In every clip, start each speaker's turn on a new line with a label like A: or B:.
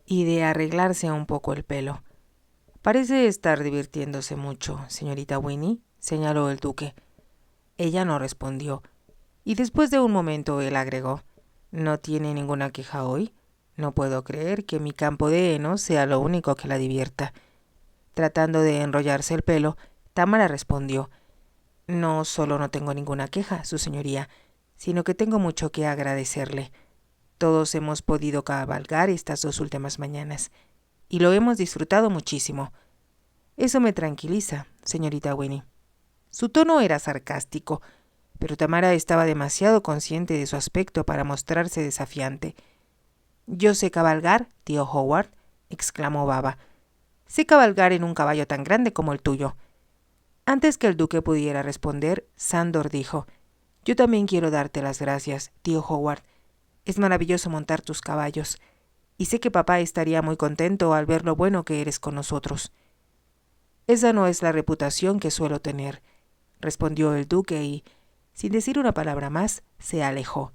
A: y de arreglarse un poco el pelo. «Parece estar divirtiéndose mucho, señorita Winnie», señaló el duque. Ella no respondió, y después de un momento él agregó: «¿No tiene ninguna queja hoy? No puedo creer que mi campo de heno sea lo único que la divierta». Tratando de enrollarse el pelo, Tamara respondió: «No solo no tengo ninguna queja, su señoría, sino que tengo mucho que agradecerle. Todos hemos podido cabalgar estas 2 últimas mañanas, y lo hemos disfrutado muchísimo. Eso me tranquiliza, señorita Winnie». Su tono era sarcástico, pero Tamara estaba demasiado consciente de su aspecto para mostrarse desafiante. «¿Yo sé cabalgar, tío Howard?», exclamó Baba. «Sé cabalgar en un caballo tan grande como el tuyo». Antes que el duque pudiera responder, Sandor dijo: «Yo también quiero darte las gracias, tío Howard. Es maravilloso montar tus caballos, y sé que papá estaría muy contento al ver lo bueno que eres con nosotros». «Esa no es la reputación que suelo tener», respondió el duque y, sin decir una palabra más, se alejó.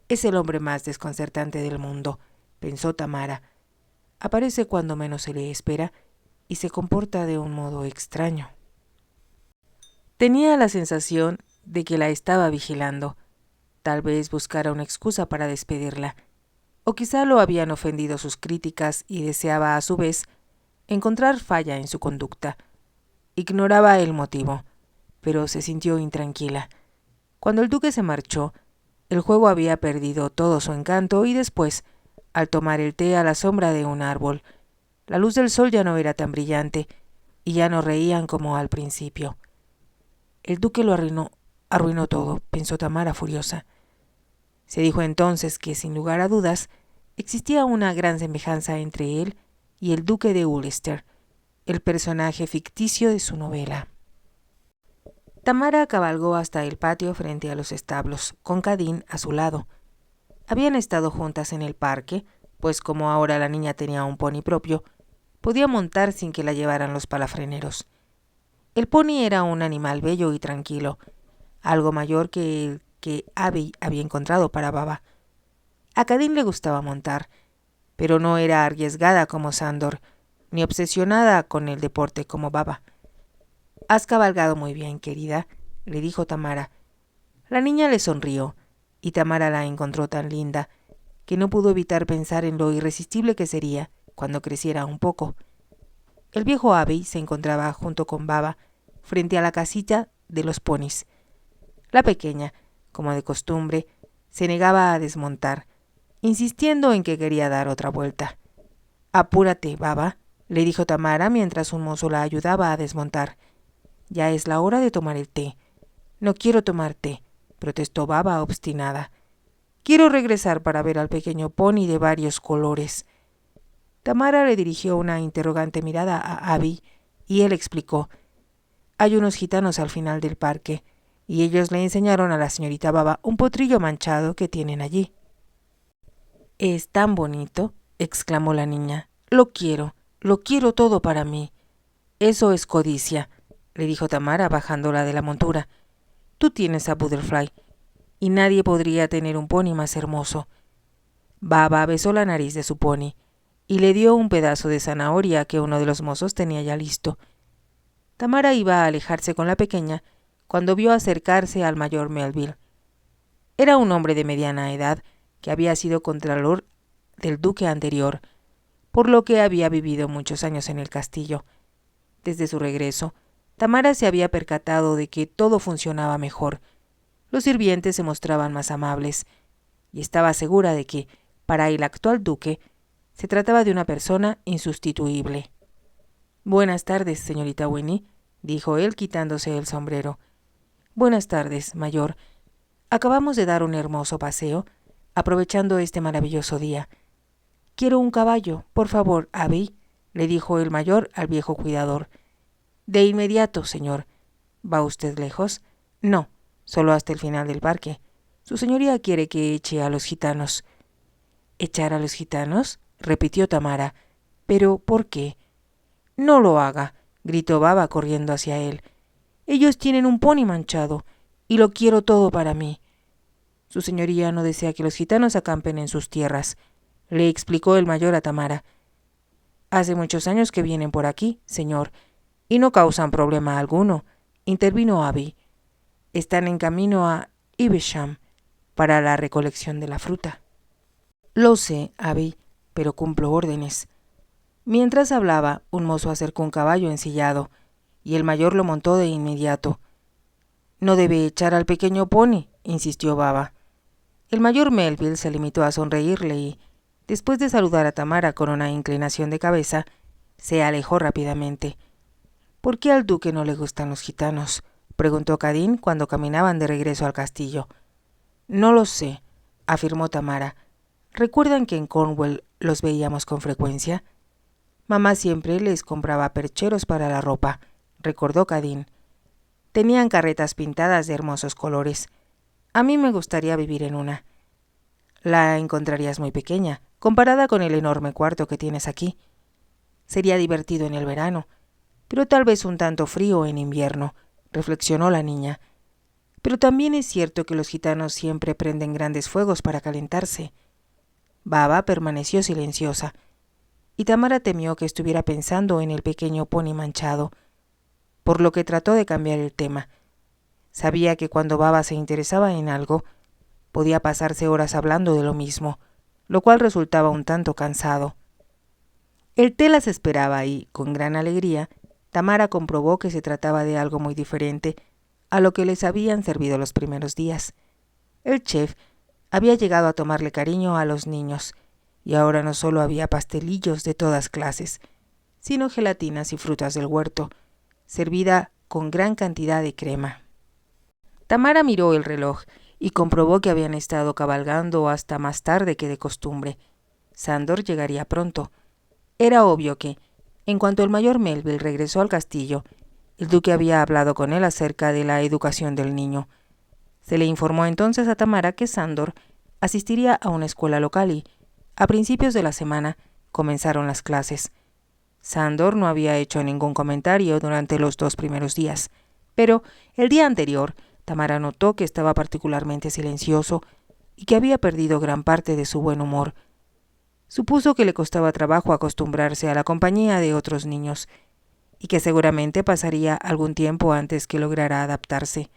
A: «Es el hombre más desconcertante del mundo», pensó Tamara. «Aparece cuando menos se le espera y se comporta de un modo extraño». Tenía la sensación de que la estaba vigilando. Tal vez buscara una excusa para despedirla, o quizá lo habían ofendido sus críticas y deseaba a su vez encontrar falla en su conducta. Ignoraba el motivo, pero se sintió intranquila. Cuando el duque se marchó, el juego había perdido todo su encanto y después, al tomar el té a la sombra de un árbol, la luz del sol ya no era tan brillante y ya no reían como al principio. El duque lo arruinó todo, pensó Tamara furiosa. Se dijo entonces que, sin lugar a dudas, existía una gran semejanza entre él y el duque de Ulster, el personaje ficticio de su novela. Tamara cabalgó hasta el patio frente a los establos, con Cadín a su lado. Habían estado juntas en el parque, pues como ahora la niña tenía un pony propio, podía montar sin que la llevaran los palafreneros. El pony era un animal bello y tranquilo, algo mayor que el que Abby había encontrado para Baba. A Cadín le gustaba montar, pero no era arriesgada como Sandor, ni obsesionada con el deporte como Baba. «Has cabalgado muy bien, querida», le dijo Tamara. La niña le sonrió, y Tamara la encontró tan linda que no pudo evitar pensar en lo irresistible que sería cuando creciera un poco. El viejo Abby se encontraba junto con Baba frente a la casita de los ponis. La pequeña, como de costumbre, se negaba a desmontar, insistiendo en que quería dar otra vuelta. «Apúrate, Baba», le dijo Tamara mientras un mozo la ayudaba a desmontar. «Ya es la hora de tomar el té». «No quiero tomar té», protestó Baba obstinada. «Quiero regresar para ver al pequeño pony de varios colores». Tamara le dirigió una interrogante mirada a Abby y él explicó: «Hay unos gitanos al final del parque y ellos le enseñaron a la señorita Baba un potrillo manchado que tienen allí». «Es tan bonito», exclamó la niña. Lo quiero todo para mí». «Eso es codicia», le dijo Tamara bajándola de la montura. «Tú tienes a Butterfly, y nadie podría tener un pony más hermoso». Baba besó la nariz de su pony y le dio un pedazo de zanahoria que uno de los mozos tenía ya listo. Tamara iba a alejarse con la pequeña cuando vio acercarse al mayor Melville. Era un hombre de mediana edad que había sido contralor del duque anterior, por lo que había vivido muchos años en el castillo. Desde su regreso, Tamara se había percatado de que todo funcionaba mejor. Los sirvientes se mostraban más amables, y estaba segura de que, para el actual duque, se trataba de una persona insustituible. «Buenas tardes, señorita Winnie», dijo él quitándose el sombrero. «Buenas tardes, mayor. Acabamos de dar un hermoso paseo, aprovechando este maravilloso día. Quiero un caballo, por favor, Abby», le dijo el mayor al viejo cuidador. «De inmediato, señor». «¿Va usted lejos?» «No, solo hasta el final del parque. Su señoría quiere que eche a los gitanos». «¿Echar a los gitanos?», repitió Tamara. «¿Pero por qué?». «No lo haga», gritó Baba corriendo hacia él. «Ellos tienen un pony manchado, y lo quiero todo para mí». «Su señoría no desea que los gitanos acampen en sus tierras», le explicó el mayor a Tamara. Hace muchos años que vienen por aquí, señor, y no causan problema alguno, intervino Abby. Están en camino a Evesham para la recolección de la fruta. Lo sé, Abby, pero cumplo órdenes. Mientras hablaba, un mozo acercó un caballo ensillado, y el mayor lo montó de inmediato. No debe echar al pequeño pony, insistió Baba. El mayor Melville se limitó a sonreírle y, después de saludar a Tamara con una inclinación de cabeza, se alejó rápidamente. ¿Por qué al duque no le gustan los gitanos?, preguntó Cadín cuando caminaban de regreso al castillo. No lo sé, afirmó Tamara. ¿Recuerdan que en Cornwall los veíamos con frecuencia? Mamá siempre les compraba percheros para la ropa, recordó Cadín. Tenían carretas pintadas de hermosos colores. A mí me gustaría vivir en una. La encontrarías muy pequeña, comparada con el enorme cuarto que tienes aquí. Sería divertido en el verano, pero tal vez un tanto frío en invierno, reflexionó la niña. Pero también es cierto que los gitanos siempre prenden grandes fuegos para calentarse. Baba permaneció silenciosa, y Tamara temió que estuviera pensando en el pequeño pony manchado, por lo que trató de cambiar el tema. Sabía que cuando Baba se interesaba en algo, podía pasarse horas hablando de lo mismo, lo cual resultaba un tanto cansado. El té las esperaba y, con gran alegría, Tamara comprobó que se trataba de algo muy diferente a lo que les habían servido los primeros días. El chef había llegado a tomarle cariño a los niños, y ahora no solo había pastelillos de todas clases, sino gelatinas y frutas del huerto, servida con gran cantidad de crema. Tamara miró el reloj y comprobó que habían estado cabalgando hasta más tarde que de costumbre. Sándor llegaría pronto. Era obvio que, en cuanto el mayor Melville regresó al castillo, el duque había hablado con él acerca de la educación del niño. Se le informó entonces a Tamara que Sándor asistiría a una escuela local y, a principios de la semana, comenzaron las clases. Sándor no había hecho ningún comentario durante los 2 primeros días, pero el día anterior Tamara notó que estaba particularmente silencioso y que había perdido gran parte de su buen humor. Supuso que le costaba trabajo acostumbrarse a la compañía de otros niños y que seguramente pasaría algún tiempo antes que lograra adaptarse.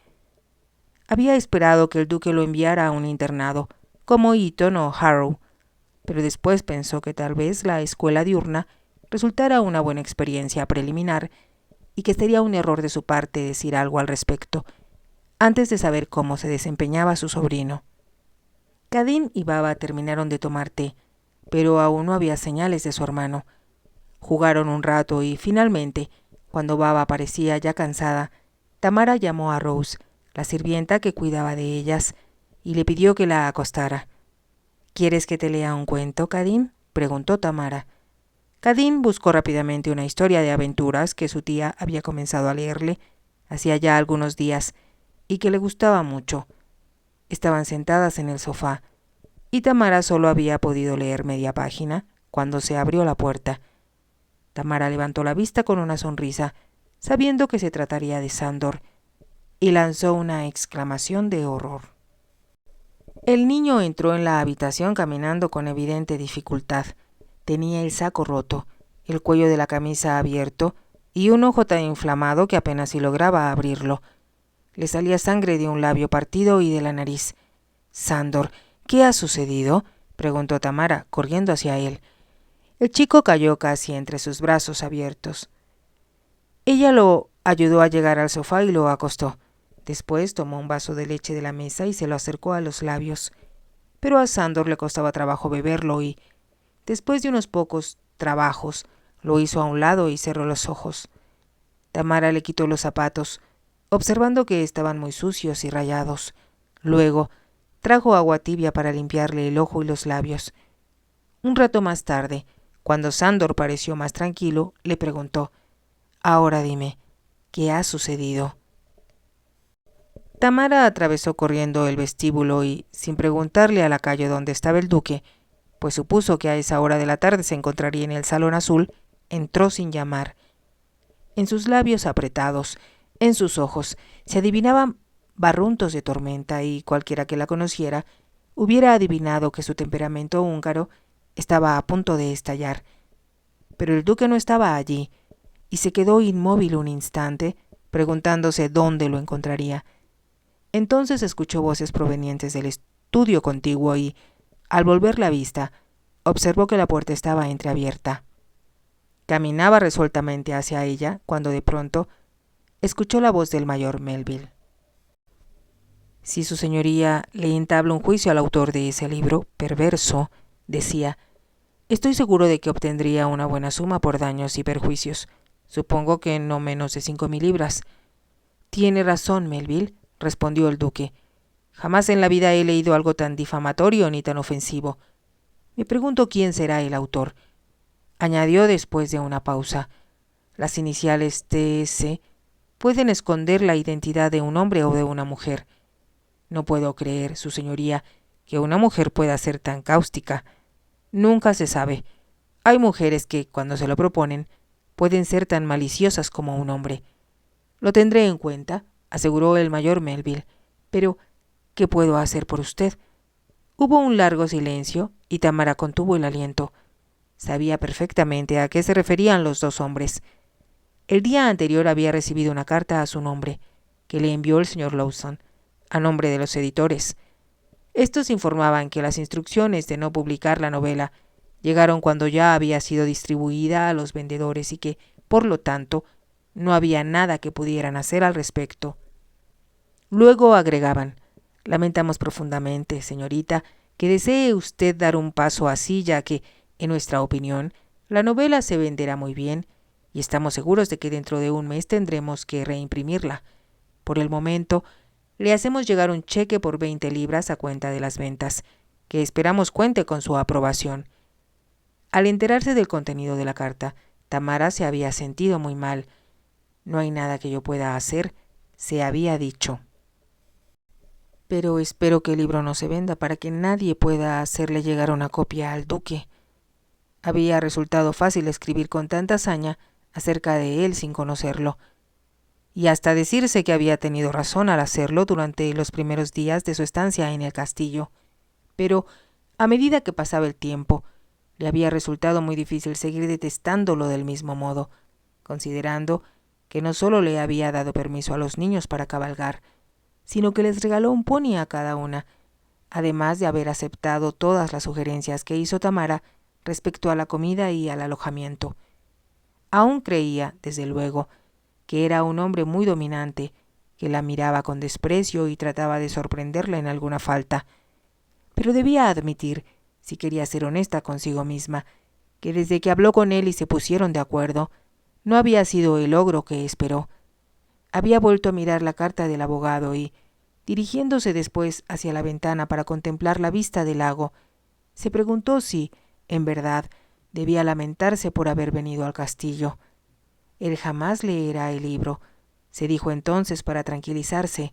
A: Había esperado que el duque lo enviara a un internado, como Eton o Harrow, pero después pensó que tal vez la escuela diurna resultara una buena experiencia preliminar y que sería un error de su parte decir algo al respecto, antes de saber cómo se desempeñaba su sobrino. Cadín y Baba terminaron de tomar té, pero aún no había señales de su hermano. Jugaron un rato y, finalmente, cuando Baba parecía ya cansada, Tamara llamó a Rose, la sirvienta que cuidaba de ellas, y le pidió que la acostara. ¿Quieres que te lea un cuento, Cadín?, preguntó Tamara. Cadín buscó rápidamente una historia de aventuras que su tía había comenzado a leerle hacía ya algunos días y que le gustaba mucho. Estaban sentadas en el sofá, y Tamara solo había podido leer media página cuando se abrió la puerta. Tamara levantó la vista con una sonrisa, sabiendo que se trataría de Sándor, y lanzó una exclamación de horror. El niño entró en la habitación caminando con evidente dificultad. Tenía el saco roto, el cuello de la camisa abierto y un ojo tan inflamado que apenas si lograba abrirlo. Le salía sangre de un labio partido y de la nariz. «Sándor, ¿qué ha sucedido?», preguntó Tamara, corriendo hacia él. El chico cayó casi entre sus brazos abiertos. Ella lo ayudó a llegar al sofá y lo acostó. Después tomó un vaso de leche de la mesa y se lo acercó a los labios. Pero a Sándor le costaba trabajo beberlo y, después de unos pocos trabajos, lo hizo a un lado y cerró los ojos. Tamara le quitó los zapatos, observando que estaban muy sucios y rayados. Luego, trajo agua tibia para limpiarle el ojo y los labios. Un rato más tarde, cuando Sándor pareció más tranquilo, le preguntó: «Ahora dime, ¿qué ha sucedido?». Tamara atravesó corriendo el vestíbulo y, sin preguntarle a la calle dónde estaba el duque, pues supuso que a esa hora de la tarde se encontraría en el salón azul, entró sin llamar. En sus labios apretados, en sus ojos, se adivinaban barruntos de tormenta y cualquiera que la conociera hubiera adivinado que su temperamento húngaro estaba a punto de estallar. Pero el duque no estaba allí, y se quedó inmóvil un instante, preguntándose dónde lo encontraría. Entonces escuchó voces provenientes del estudio contiguo y, al volver la vista, observó que la puerta estaba entreabierta. Caminaba resueltamente hacia ella cuando de pronto escuchó la voz del mayor Melville. Si su señoría le entabla un juicio al autor de ese libro perverso, decía, estoy seguro de que obtendría una buena suma por daños y perjuicios. Supongo que no menos de 5.000 libras. Tiene razón, Melville, respondió el duque. Jamás en la vida he leído algo tan difamatorio ni tan ofensivo. Me pregunto quién será el autor. Añadió después de una pausa. Las iniciales T.S. pueden esconder la identidad de un hombre o de una mujer. No puedo creer, su señoría, que una mujer pueda ser tan cáustica. Nunca se sabe. Hay mujeres que, cuando se lo proponen, pueden ser tan maliciosas como un hombre. Lo tendré en cuenta, aseguró el mayor Melville. Pero, ¿qué puedo hacer por usted? Hubo un largo silencio y Tamara contuvo el aliento. Sabía perfectamente a qué se referían los dos hombres. El día anterior había recibido una carta a su nombre, que le envió el señor Lawson, a nombre de los editores. Estos informaban que las instrucciones de no publicar la novela llegaron cuando ya había sido distribuida a los vendedores y que, por lo tanto, no había nada que pudieran hacer al respecto. Luego agregaban, lamentamos profundamente, señorita, que desee usted dar un paso así, ya que, en nuestra opinión, la novela se venderá muy bien y estamos seguros de que dentro de un mes tendremos que reimprimirla. Por el momento, le hacemos llegar un cheque por 20 libras a cuenta de las ventas, que esperamos cuente con su aprobación. Al enterarse del contenido de la carta, Tamara se había sentido muy mal. No hay nada que yo pueda hacer, se había dicho. Pero espero que el libro no se venda para que nadie pueda hacerle llegar una copia al duque. Había resultado fácil escribir con tanta hazaña acerca de él sin conocerlo, y hasta decirse que había tenido razón al hacerlo durante los primeros días de su estancia en el castillo. Pero, a medida que pasaba el tiempo, le había resultado muy difícil seguir detestándolo del mismo modo, considerando que no solo le había dado permiso a los niños para cabalgar, sino que les regaló un pony a cada una, además de haber aceptado todas las sugerencias que hizo Tamara respecto a la comida y al alojamiento. Aún creía, desde luego, que era un hombre muy dominante, que la miraba con desprecio y trataba de sorprenderla en alguna falta. Pero debía admitir, si quería ser honesta consigo misma, que desde que habló con él y se pusieron de acuerdo, no había sido el logro que esperó. Había vuelto a mirar la carta del abogado y, dirigiéndose después hacia la ventana para contemplar la vista del lago, se preguntó si, en verdad, debía lamentarse por haber venido al castillo. Él jamás leerá el libro, se dijo entonces para tranquilizarse,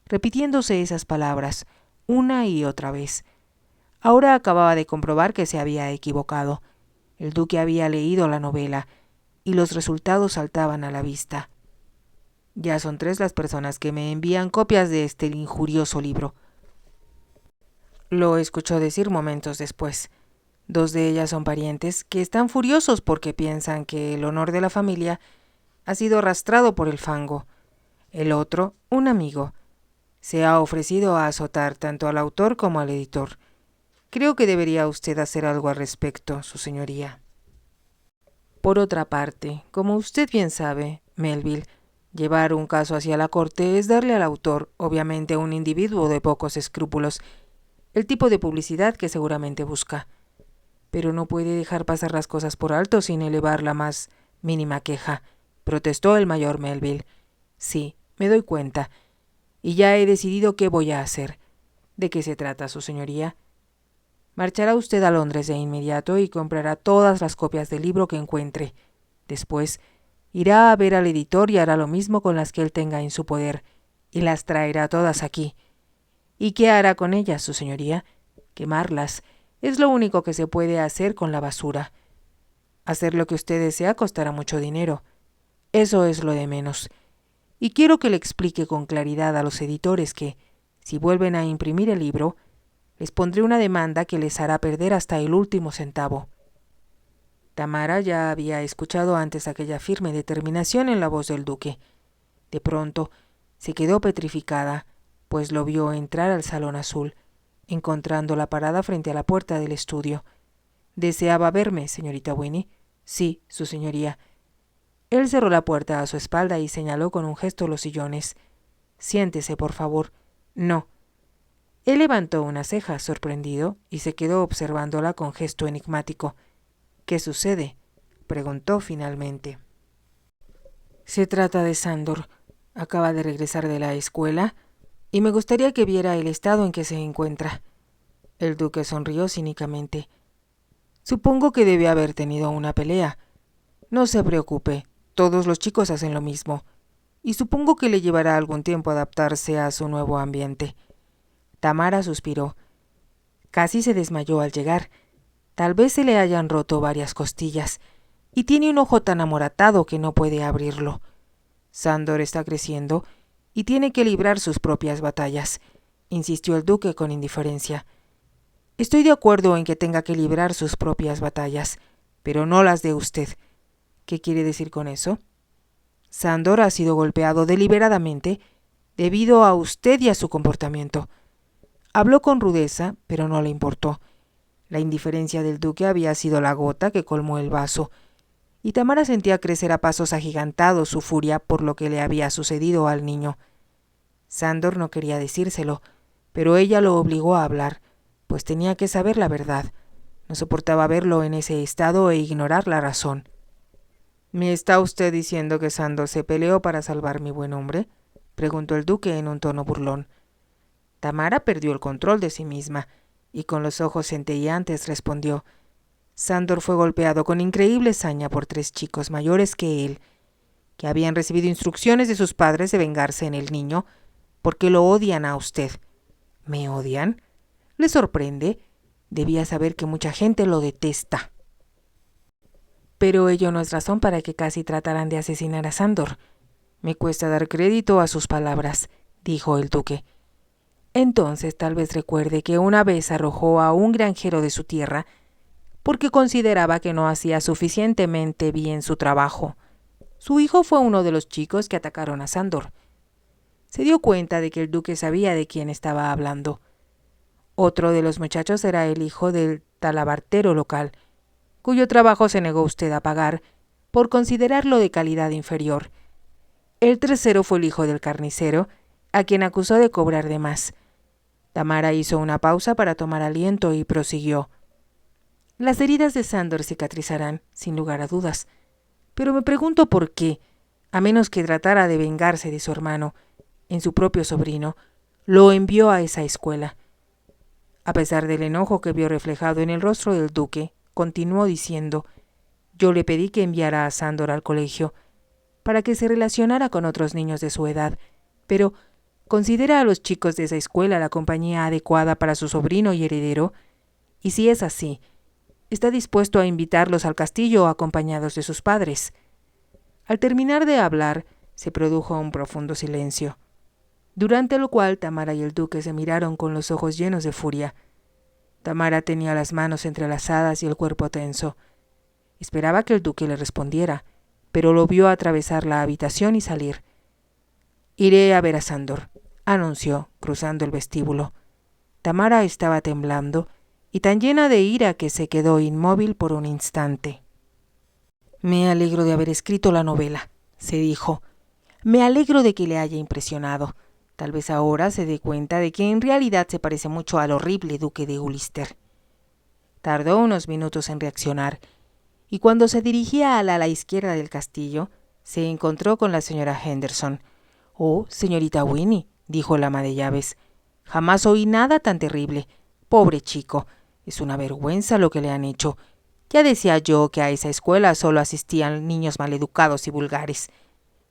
A: repitiéndose esas palabras una y otra vez. Ahora acababa de comprobar que se había equivocado. El duque había leído la novela, y los resultados saltaban a la vista. Ya son 3 las personas que me envían copias de este injurioso libro. Lo escuchó decir momentos después. 2 de ellas son parientes que están furiosos porque piensan que el honor de la familia ha sido arrastrado por el fango. El otro, un amigo, se ha ofrecido a azotar tanto al autor como al editor. Creo que debería usted hacer algo al respecto, su señoría. Por otra parte, como usted bien sabe, Melville, llevar un caso hacia la corte es darle al autor, obviamente un individuo de pocos escrúpulos, el tipo de publicidad que seguramente busca. Pero no puede dejar pasar las cosas por alto sin elevar la más mínima queja, protestó el mayor Melville. Sí, me doy cuenta, y ya he decidido qué voy a hacer. ¿De qué se trata, su señoría? Marchará usted a Londres de inmediato y comprará todas las copias del libro que encuentre. Después, irá a ver al editor y hará lo mismo con las que él tenga en su poder, y las traerá todas aquí. ¿Y qué hará con ellas, su señoría? Quemarlas. Es lo único que se puede hacer con la basura. Hacer lo que usted desea costará mucho dinero. Eso es lo de menos. Y quiero que le explique con claridad a los editores que, si vuelven a imprimir el libro, Les pondré una demanda que les hará perder hasta el último centavo». Tamara ya había escuchado antes aquella firme determinación en la voz del duque. De pronto se quedó petrificada, pues lo vio entrar al salón azul, encontrándola parada frente a la puerta del estudio. «¿Deseaba verme, señorita Winnie?» «Sí, su señoría». Él cerró la puerta a su espalda y señaló con un gesto los sillones. «Siéntese, por favor». «No». Él levantó una ceja, sorprendido, y se quedó observándola con gesto enigmático. «¿Qué sucede?», preguntó finalmente. «Se trata de Sándor. Acaba de regresar de la escuela y me gustaría que viera el estado en que se encuentra». El duque sonrió cínicamente. «Supongo que debe haber tenido una pelea. No se preocupe, todos los chicos hacen lo mismo, y supongo que le llevará algún tiempo adaptarse a su nuevo ambiente». Tamara suspiró. Casi se desmayó al llegar. Tal vez se le hayan roto varias costillas, y tiene un ojo tan amoratado que no puede abrirlo. Sándor está creciendo y tiene que librar sus propias batallas, insistió el duque con indiferencia. «Estoy de acuerdo en que tenga que librar sus propias batallas, pero no las de usted». «¿Qué quiere decir con eso?» «Sándor ha sido golpeado deliberadamente debido a usted y a su comportamiento». Habló con rudeza, pero no le importó. La indiferencia del duque había sido la gota que colmó el vaso, y Tamara sentía crecer a pasos agigantados su furia por lo que le había sucedido al niño. Sándor no quería decírselo, pero ella lo obligó a hablar, pues tenía que saber la verdad. No soportaba verlo en ese estado e ignorar la razón. «¿Me está usted diciendo que Sándor se peleó para salvar mi buen hombre?», preguntó el duque en un tono burlón. Tamara perdió el control de sí misma y con los ojos centelleantes respondió: «Sándor fue golpeado con increíble saña por 3 chicos mayores que él, que habían recibido instrucciones de sus padres de vengarse en el niño, porque lo odian a usted». «¿Me odian? ¿Le sorprende? Debía saber que mucha gente lo detesta». «Pero ello no es razón para que casi trataran de asesinar a Sándor. Me cuesta dar crédito a sus palabras», dijo el duque. «Entonces tal vez recuerde que una vez arrojó a un granjero de su tierra porque consideraba que no hacía suficientemente bien su trabajo. Su hijo fue uno de los chicos que atacaron a Sándor». Se dio cuenta de que el duque sabía de quién estaba hablando. «Otro de los muchachos era el hijo del talabartero local, cuyo trabajo se negó usted a pagar por considerarlo de calidad inferior. El tercero fue el hijo del carnicero, a quien acusó de cobrar de más». Tamara hizo una pausa para tomar aliento y prosiguió: «Las heridas de Sándor cicatrizarán, sin lugar a dudas, pero me pregunto por qué, a menos que tratara de vengarse de su hermano, en su propio sobrino, lo envió a esa escuela». A pesar del enojo que vio reflejado en el rostro del duque, continuó diciendo: «Yo le pedí que enviara a Sándor al colegio, para que se relacionara con otros niños de su edad, pero ¿considera a los chicos de esa escuela la compañía adecuada para su sobrino y heredero? Y si es así, ¿está dispuesto a invitarlos al castillo acompañados de sus padres?». Al terminar de hablar, se produjo un profundo silencio, durante lo cual Tamara y el duque se miraron con los ojos llenos de furia. Tamara tenía las manos entrelazadas y el cuerpo tenso. Esperaba que el duque le respondiera, pero lo vio atravesar la habitación y salir. «Iré a ver a Sándor», anunció, cruzando el vestíbulo. Tamara estaba temblando y tan llena de ira que se quedó inmóvil por un instante. «Me alegro de haber escrito la novela», se dijo. «Me alegro de que le haya impresionado. Tal vez ahora se dé cuenta de que en realidad se parece mucho al horrible duque de Ulster». Tardó unos minutos en reaccionar, y cuando se dirigía al ala izquierda del castillo, se encontró con la señora Henderson. «Oh, señorita Winnie», dijo el ama de llaves, «jamás oí nada tan terrible. Pobre chico, es una vergüenza lo que le han hecho. Ya decía yo que a esa escuela solo asistían niños maleducados y vulgares.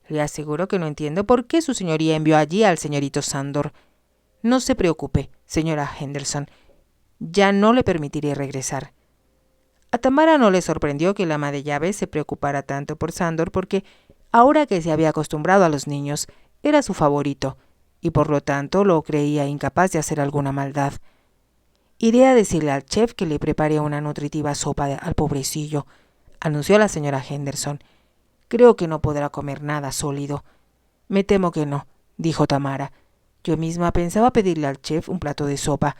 A: Le aseguro que no entiendo por qué su señoría envió allí al señorito Sándor. No se preocupe, señora Henderson, ya no le permitiré regresar». A Tamara no le sorprendió que el ama de llaves se preocupara tanto por Sándor porque, ahora que se había acostumbrado a los niños, era su favorito, y por lo tanto lo creía incapaz de hacer alguna maldad. Iré a decirle al chef que le prepare una nutritiva sopa al pobrecillo, anunció la señora Henderson. Creo que no podrá comer nada sólido. Me temo que no, dijo Tamara. Yo misma pensaba pedirle al chef un plato de sopa,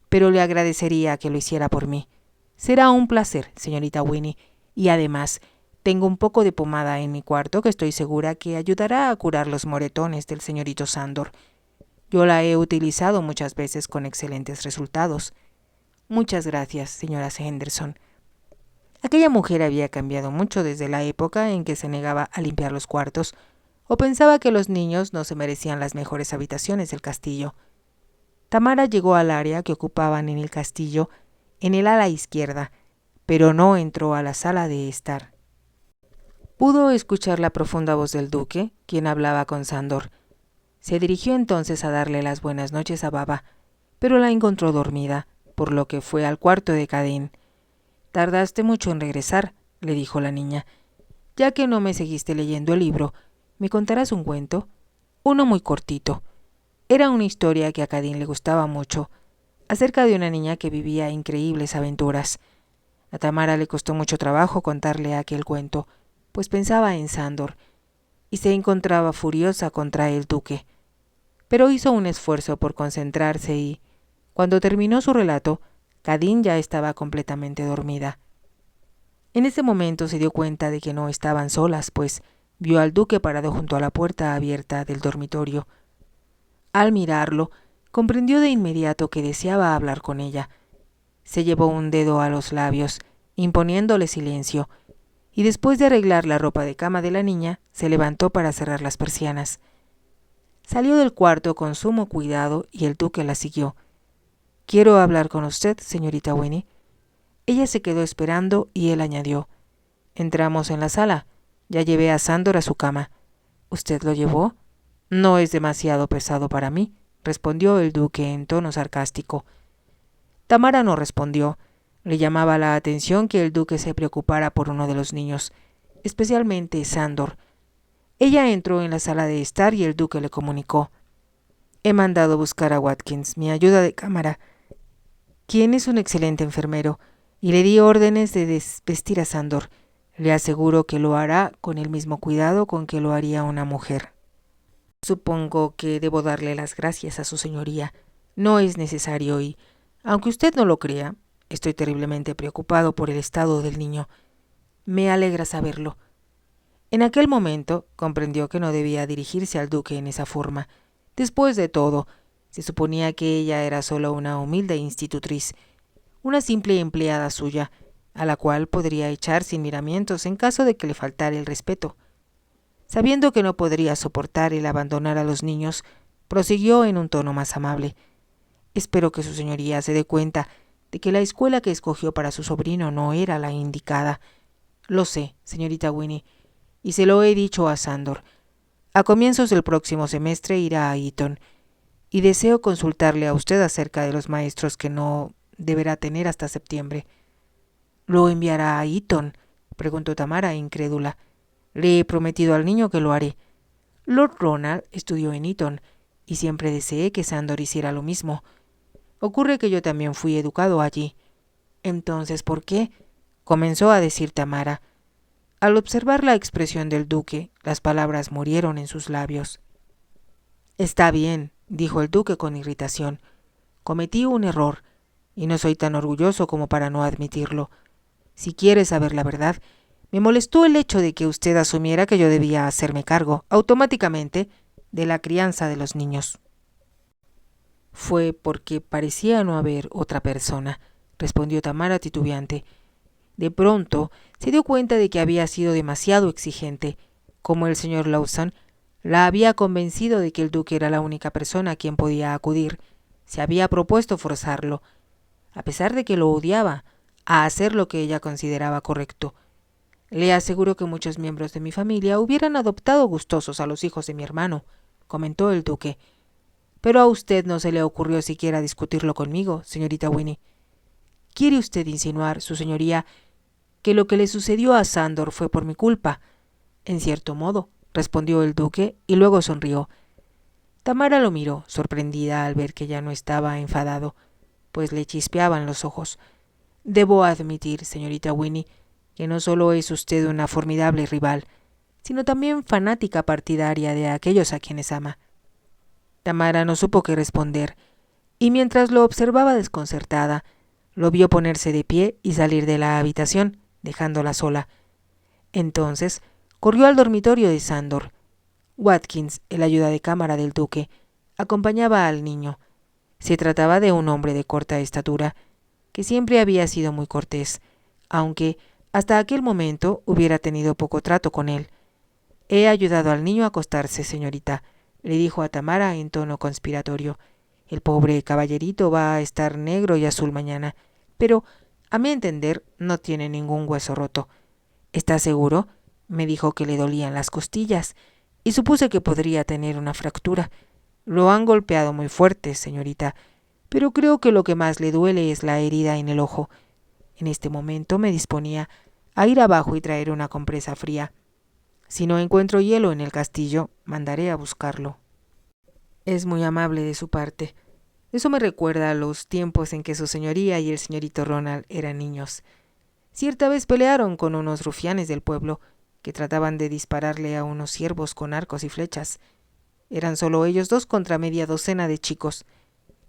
A: pero le agradecería que lo hiciera por mí. Será un placer, señorita Winnie, y además tengo un poco de pomada en mi cuarto que estoy segura que ayudará a curar los moretones del señorito Sándor. Yo la he utilizado muchas veces con excelentes resultados. Muchas gracias, señora Henderson. Aquella mujer había cambiado mucho desde la época en que se negaba a limpiar los cuartos, o pensaba que los niños no se merecían las mejores habitaciones del castillo. Tamara llegó al área que ocupaban en el castillo, en el ala izquierda, pero no entró a la sala de estar. Pudo escuchar la profunda voz del duque, quien hablaba con Sándor. Se dirigió entonces a darle las buenas noches a Baba, pero la encontró dormida, por lo que fue al cuarto de Cadín. «Tardaste mucho en regresar», le dijo la niña. «Ya que no me seguiste leyendo el libro, ¿me contarás un cuento?» «Uno muy cortito». Era una historia que a Cadín le gustaba mucho, acerca de una niña que vivía increíbles aventuras. A Tamara le costó mucho trabajo contarle aquel cuento, pues pensaba en Sándor, y se encontraba furiosa contra el duque. Pero hizo un esfuerzo por concentrarse y, cuando terminó su relato, Cadín ya estaba completamente dormida. En ese momento se dio cuenta de que no estaban solas, pues vio al duque parado junto a la puerta abierta del dormitorio. Al mirarlo, comprendió de inmediato que deseaba hablar con ella. Se llevó un dedo a los labios, imponiéndole silencio, y después de arreglar la ropa de cama de la niña, se levantó para cerrar las persianas. Salió del cuarto con sumo cuidado y el duque la siguió. «Quiero hablar con usted, señorita Winnie». Ella se quedó esperando y él añadió: «Entramos en la sala. Ya llevé a Sándor a su cama». «¿Usted lo llevó?» «No es demasiado pesado para mí», respondió el duque en tono sarcástico. Tamara no respondió. Le llamaba la atención que el duque se preocupara por uno de los niños, especialmente Sándor. Ella entró en la sala de estar y el duque le comunicó: «He mandado buscar a Watkins, mi ayuda de cámara, quien es un excelente enfermero, y le di órdenes de desvestir a Sándor. Le aseguro que lo hará con el mismo cuidado con que lo haría una mujer». «Supongo que debo darle las gracias a su señoría. No es necesario y, aunque usted no lo crea, estoy terriblemente preocupado por el estado del niño. Me alegra saberlo». En aquel momento comprendió que no debía dirigirse al duque en esa forma. Después de todo, se suponía que ella era solo una humilde institutriz, una simple empleada suya, a la cual podría echar sin miramientos en caso de que le faltara el respeto. Sabiendo que no podría soportar el abandonar a los niños, prosiguió en un tono más amable: «Espero que su señoría se dé cuenta de que la escuela que escogió para su sobrino no era la indicada. Lo sé, señorita Winnie, y se lo he dicho a Sándor. A comienzos del próximo semestre irá a Eton, y deseo consultarle a usted acerca de los maestros que no deberá tener hasta septiembre». «¿Lo enviará a Eton?», preguntó Tamara, incrédula. «Le he prometido al niño que lo haré. Lord Ronald estudió en Eton, y siempre deseé que Sándor hiciera lo mismo. Ocurre que yo también fui educado allí». «Entonces, ¿por qué?», comenzó a decir Tamara. Al observar la expresión del duque, las palabras murieron en sus labios. «Está bien», dijo el duque con irritación. «Cometí un error, y no soy tan orgulloso como para no admitirlo. Si quiere saber la verdad, me molestó el hecho de que usted asumiera que yo debía hacerme cargo, automáticamente, de la crianza de los niños». «Fue porque parecía no haber otra persona», respondió Tamara titubeante. De pronto se dio cuenta de que había sido demasiado exigente. Como el señor Lawson la había convencido de que el duque era la única persona a quien podía acudir, se había propuesto forzarlo, a pesar de que lo odiaba, a hacer lo que ella consideraba correcto. «Le aseguro que muchos miembros de mi familia hubieran adoptado gustosos a los hijos de mi hermano», comentó el duque. «Pero a usted no se le ocurrió siquiera discutirlo conmigo, señorita Winnie. ¿Quiere usted insinuar, su señoría, que lo que le sucedió a Sándor fue por mi culpa?» «En cierto modo», respondió el duque, y luego sonrió. Tamara lo miró, sorprendida al ver que ya no estaba enfadado. pues le chispeaban los ojos. Debo admitir, señorita Winnie, que no solo es usted una formidable rival, sino también fanática partidaria de aquellos a quienes ama. Tamara no supo qué responder, y mientras lo observaba desconcertada, lo vio ponerse de pie y salir de la habitación, dejándola sola. Entonces corrió al dormitorio de Sándor. Watkins, el ayuda de cámara del duque, acompañaba al niño. Se trataba de un hombre de corta estatura, que siempre había sido muy cortés, aunque hasta aquel momento hubiera tenido poco trato con él. «He ayudado al niño a acostarse, señorita», le dijo a Tamara en tono conspiratorio. «El pobre caballerito va a estar negro y azul mañana, pero, a mi entender, no tiene ningún hueso roto». «¿Está seguro?», me dijo que le dolían las costillas, y supuse que podría tener una fractura. «Lo han golpeado muy fuerte, señorita, pero creo que lo que más le duele es la herida en el ojo». En este momento me disponía a ir abajo y traer una compresa fría. Si no encuentro hielo en el castillo, mandaré a buscarlo. Es muy amable de su parte. Eso me recuerda a los tiempos en que su señoría y el señorito Ronald eran niños. Cierta vez pelearon con unos rufianes del pueblo que trataban de dispararle a unos ciervos con arcos y flechas. Eran solo ellos dos contra media docena de chicos.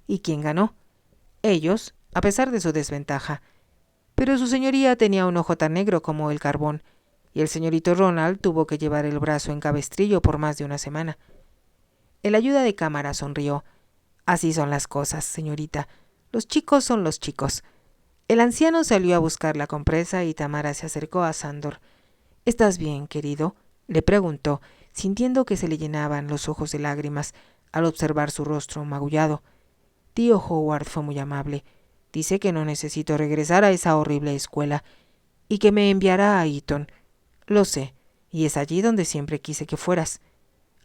A: ¿Y quién ganó? Ellos, a pesar de su desventaja. Pero su señoría tenía un ojo tan negro como el carbón, y el señorito Ronald tuvo que llevar el brazo en cabestrillo por más de una semana. El ayuda de cámara sonrió. «Así son las cosas, señorita. Los chicos son los chicos». El anciano salió a buscar la compresa y Tamara se acercó a Sándor. «¿Estás bien, querido?», le preguntó, sintiendo que se le llenaban los ojos de lágrimas al observar su rostro magullado. «Tío Howard fue muy amable. Dice que no necesito regresar a esa horrible escuela y que me enviará a Eton. Lo sé, y es allí donde siempre quise que fueras.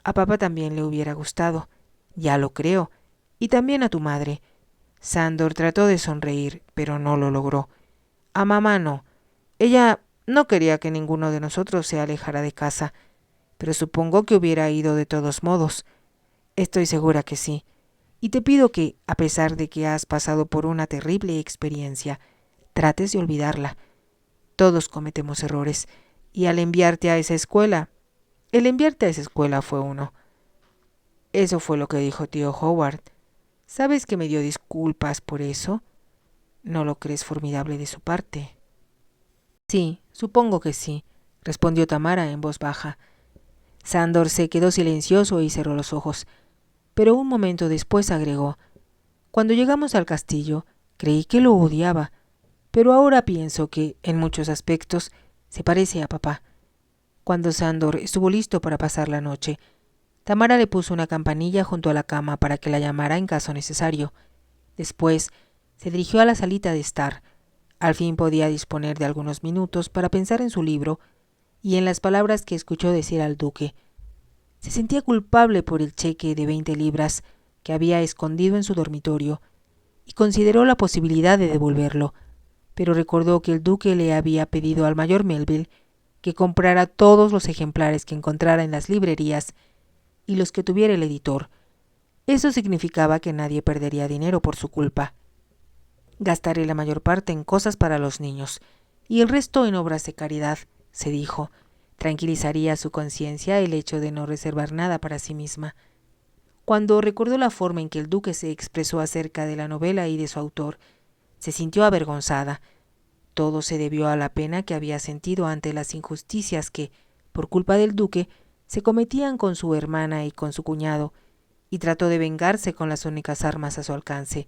A: A papá también le hubiera gustado, ya lo creo, y también a tu madre». Sándor trató de sonreír, pero no lo logró. «A mamá no. Ella no quería que ninguno de nosotros se alejara de casa, pero supongo que hubiera ido de todos modos. Estoy segura que sí. Y te pido que, a pesar de que has pasado por una terrible experiencia, trates de olvidarla. Todos cometemos errores, y al enviarte a esa escuela, el enviarte a esa escuela fue uno». «Eso fue lo que dijo tío Howard. ¿Sabes que me dio disculpas por eso? ¿No lo crees formidable de su parte?» «Sí, supongo que sí», respondió Tamara en voz baja. Sándor se quedó silencioso y cerró los ojos, pero un momento después agregó: «Cuando llegamos al castillo, creí que lo odiaba, pero ahora pienso que, en muchos aspectos, se parece a papá». Cuando Sándor estuvo listo para pasar la noche, Tamara le puso una campanilla junto a la cama para que la llamara en caso necesario. Después se dirigió a la salita de estar. Al fin podía disponer de algunos minutos para pensar en su libro y en las palabras que escuchó decir al duque. Se sentía culpable por el cheque de 20 libras que había escondido en su dormitorio y consideró la posibilidad de devolverlo, pero recordó que el duque le había pedido al mayor Melville que comprara todos los ejemplares que encontrara en las librerías y los que tuviera el editor. Eso significaba que nadie perdería dinero por su culpa. «Gastaré la mayor parte en cosas para los niños y el resto en obras de caridad», se dijo. Tranquilizaría su conciencia el hecho de no reservar nada para sí misma. Cuando recordó la forma en que el duque se expresó acerca de la novela y de su autor, se sintió avergonzada. Todo se debió a la pena que había sentido ante las injusticias que, por culpa del duque, se cometían con su hermana y con su cuñado, y trató de vengarse con las únicas armas a su alcance.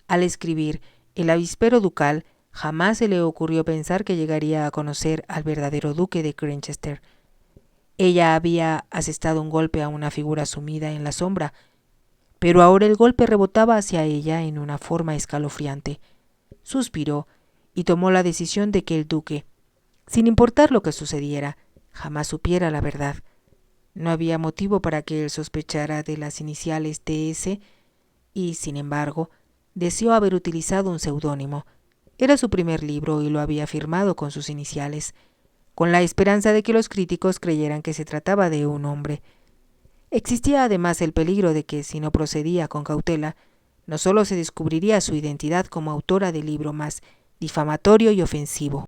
A: Al escribir El avispero ducal, jamás se le ocurrió pensar que llegaría a conocer al verdadero duque de Granchester. Ella había asestado un golpe a una figura sumida en la sombra, pero ahora el golpe rebotaba hacia ella en una forma escalofriante. Suspiró y tomó la decisión de que el duque, sin importar lo que sucediera, jamás supiera la verdad. No había motivo para que él sospechara de las iniciales TS y, sin embargo, deseó haber utilizado un seudónimo. Era su primer libro y lo había firmado con sus iniciales, con la esperanza de que los críticos creyeran que se trataba de un hombre. Existía además el peligro de que, si no procedía con cautela, no solo se descubriría su identidad como autora del libro más difamatorio y ofensivo,